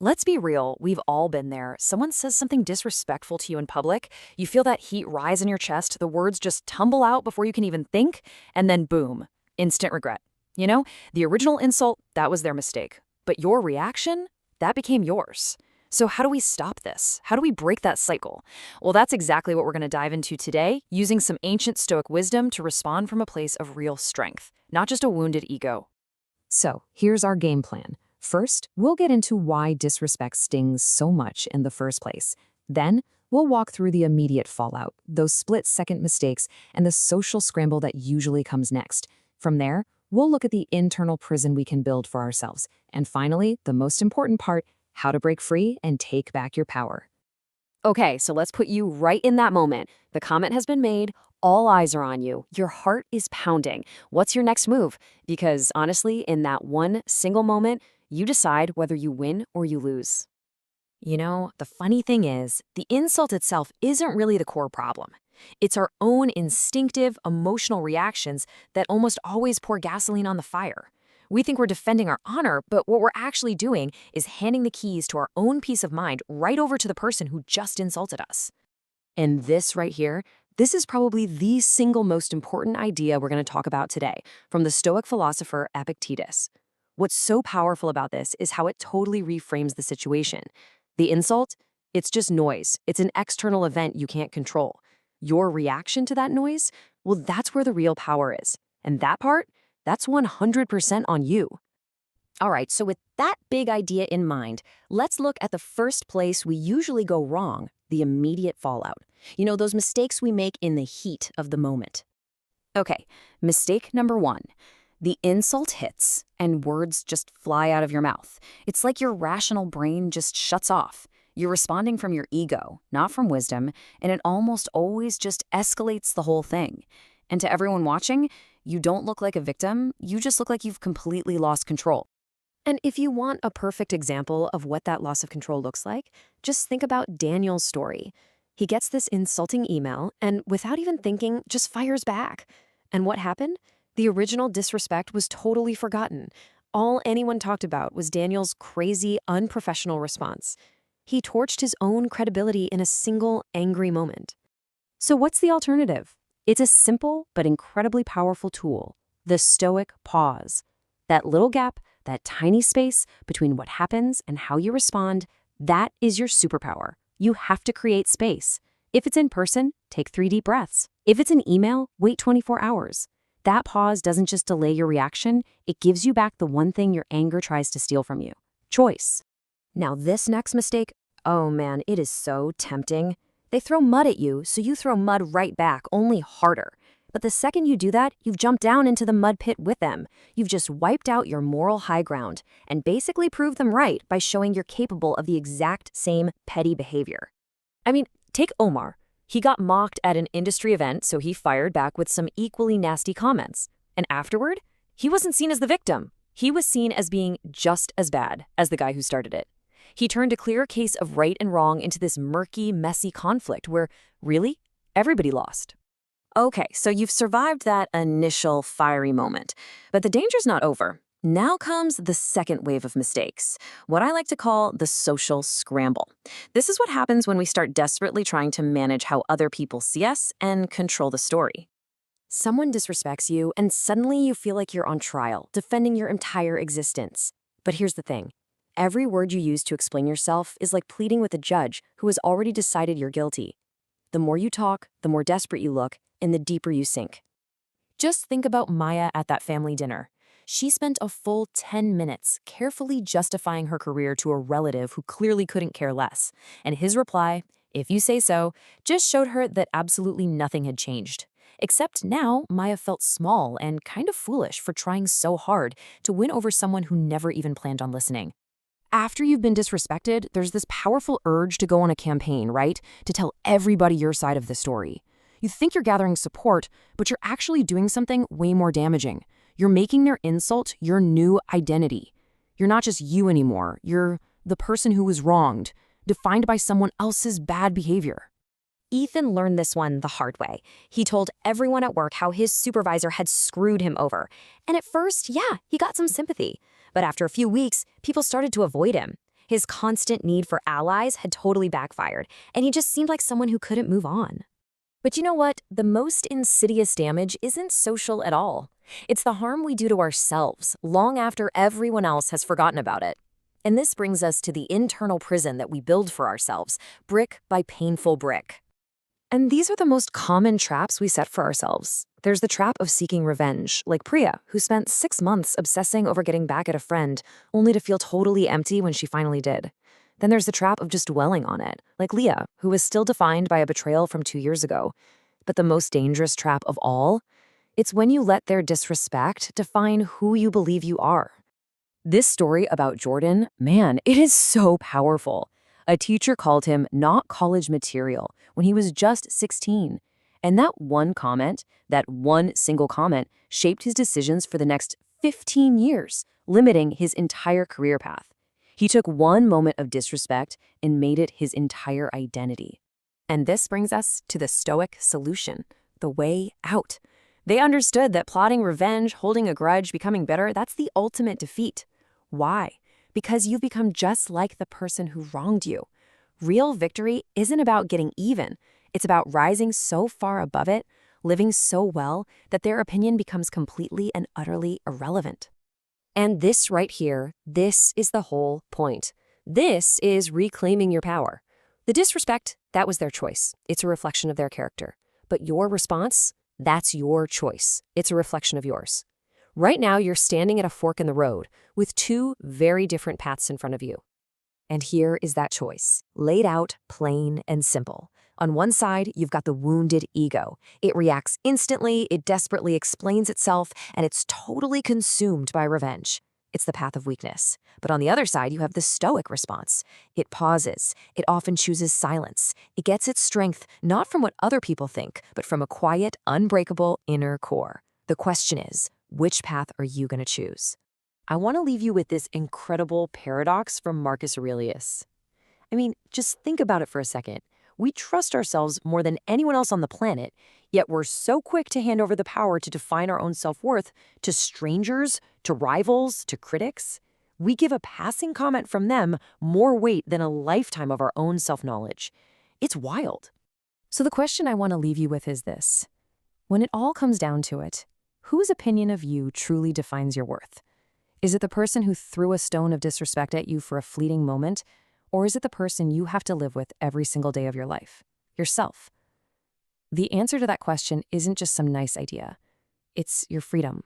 Let's be real, we've all been there. Someone says something disrespectful to you in public, you feel that heat rise in your chest, the words just tumble out before you can even think, and then boom, instant regret. You know, the original insult, that was their mistake. But your reaction, that became yours. So how do we stop this? How do we break that cycle? Well, that's exactly what we're going to dive into today, using some ancient Stoic wisdom to respond from a place of real strength, not just a wounded ego. So, here's our game plan. First, we'll get into why disrespect stings so much in the first place. Then, we'll walk through the immediate fallout, those split-second mistakes, and the social scramble that usually comes next. From there, we'll look at the internal prison we can build for ourselves. And finally, the most important part, how to break free and take back your power. Okay, so let's put you right in that moment. The comment has been made, all eyes are on you, your heart is pounding. What's your next move? Because honestly, in that one single moment, you decide whether you win or you lose. You know, the funny thing is, the insult itself isn't really the core problem. It's our own instinctive, emotional reactions that almost always pour gasoline on the fire. We think we're defending our honor, but what we're actually doing is handing the keys to our own peace of mind right over to the person who just insulted us. And this right here, this is probably the single most important idea we're going to talk about today from the Stoic philosopher Epictetus. What's so powerful about this is how it totally reframes the situation. The insult, it's just noise. It's an external event you can't control. Your reaction to that noise, well, that's where the real power is. And that part, that's 100% on you. All right, so with that big idea in mind, let's look at the first place we usually go wrong, the immediate fallout. You know, those mistakes we make in the heat of the moment. Okay, mistake number one. The insult hits, and words just fly out of your mouth. It's like your rational brain just shuts off. You're responding from your ego, not from wisdom, and it almost always just escalates the whole thing. And to everyone watching, you don't look like a victim, you just look like you've completely lost control. And if you want a perfect example of what that loss of control looks like, just think about Daniel's story. He gets this insulting email, and without even thinking, just fires back. And what happened? The original disrespect was totally forgotten. All anyone talked about was Daniel's crazy, unprofessional response. He torched his own credibility in a single angry moment. So what's the alternative? It's a simple but incredibly powerful tool, the Stoic pause. That little gap, that tiny space between what happens and how you respond, that is your superpower. You have to create space. If it's in person, take 3 deep breaths. If it's an email, wait 24 hours. That pause doesn't just delay your reaction, it gives you back the one thing your anger tries to steal from you: choice. Now this next mistake, oh man, it is so tempting. They throw mud at you, so you throw mud right back, only harder. But the second you do that, you've jumped down into the mud pit with them. You've just wiped out your moral high ground and basically proved them right by showing you're capable of the exact same petty behavior. I mean, take Omar. He got mocked at an industry event, so he fired back with some equally nasty comments. And afterward, he wasn't seen as the victim. He was seen as being just as bad as the guy who started it. He turned a clear case of right and wrong into this murky, messy conflict where, really, everybody lost. Okay, so you've survived that initial fiery moment, but the danger's not over. Now comes the second wave of mistakes, what I like to call the social scramble. This is what happens when we start desperately trying to manage how other people see us and control the story. Someone disrespects you, and suddenly you feel like you're on trial, defending your entire existence. But here's the thing. Every word you use to explain yourself is like pleading with a judge who has already decided you're guilty. The more you talk, the more desperate you look, and the deeper you sink. Just think about Maya at that family dinner. She spent a full 10 minutes carefully justifying her career to a relative who clearly couldn't care less. And his reply, "If you say so," just showed her that absolutely nothing had changed. Except now, Maya felt small and kind of foolish for trying so hard to win over someone who never even planned on listening. After you've been disrespected, there's this powerful urge to go on a campaign, right? To tell everybody your side of the story. You think you're gathering support, but you're actually doing something way more damaging. You're making their insult your new identity. You're not just you anymore. You're the person who was wronged, defined by someone else's bad behavior. Ethan learned this one the hard way. He told everyone at work how his supervisor had screwed him over. And at first, yeah, he got some sympathy. But after a few weeks, people started to avoid him. His constant need for allies had totally backfired, and he just seemed like someone who couldn't move on. But you know what? The most insidious damage isn't social at all. It's the harm we do to ourselves long after everyone else has forgotten about it. And this brings us to the internal prison that we build for ourselves, brick by painful brick. And these are the most common traps we set for ourselves. There's the trap of seeking revenge, like Priya, who spent 6 months obsessing over getting back at a friend, only to feel totally empty when she finally did. Then there's the trap of just dwelling on it, like Leah, who is still defined by a betrayal from 2 years ago. But the most dangerous trap of all? It's when you let their disrespect define who you believe you are. This story about Jordan, man, it is so powerful. A teacher called him not college material when he was just 16. And that one comment, that one single comment, shaped his decisions for the next 15 years, limiting his entire career path. He took one moment of disrespect and made it his entire identity. And this brings us to the Stoic solution, the way out. They understood that plotting revenge, holding a grudge, becoming bitter, that's the ultimate defeat. Why? Because you've become just like the person who wronged you. Real victory isn't about getting even. It's about rising so far above it, living so well, that their opinion becomes completely and utterly irrelevant. And this right here, this is the whole point. This is reclaiming your power. The disrespect, that was their choice. It's a reflection of their character. But your response, that's your choice. It's a reflection of yours. Right now, you're standing at a fork in the road with two very different paths in front of you. And here is that choice, laid out plain and simple. On one side, you've got the wounded ego. It reacts instantly, it desperately explains itself, and it's totally consumed by revenge. It's the path of weakness. But on the other side, you have the stoic response. It pauses. It often chooses silence. It gets its strength not from what other people think, but from a quiet, unbreakable inner core. The question is, which path are you going to choose? I want to leave you with this incredible paradox from Marcus Aurelius. I mean, just think about it for a second. We trust ourselves more than anyone else on the planet, yet we're so quick to hand over the power to define our own self-worth to strangers, to rivals, to critics. We give a passing comment from them more weight than a lifetime of our own self-knowledge. It's wild. So the question I want to leave you with is this. When it all comes down to it, whose opinion of you truly defines your worth? Is it the person who threw a stone of disrespect at you for a fleeting moment? Or is it the person you have to live with every single day of your life? Yourself. The answer to that question isn't just some nice idea. It's your freedom.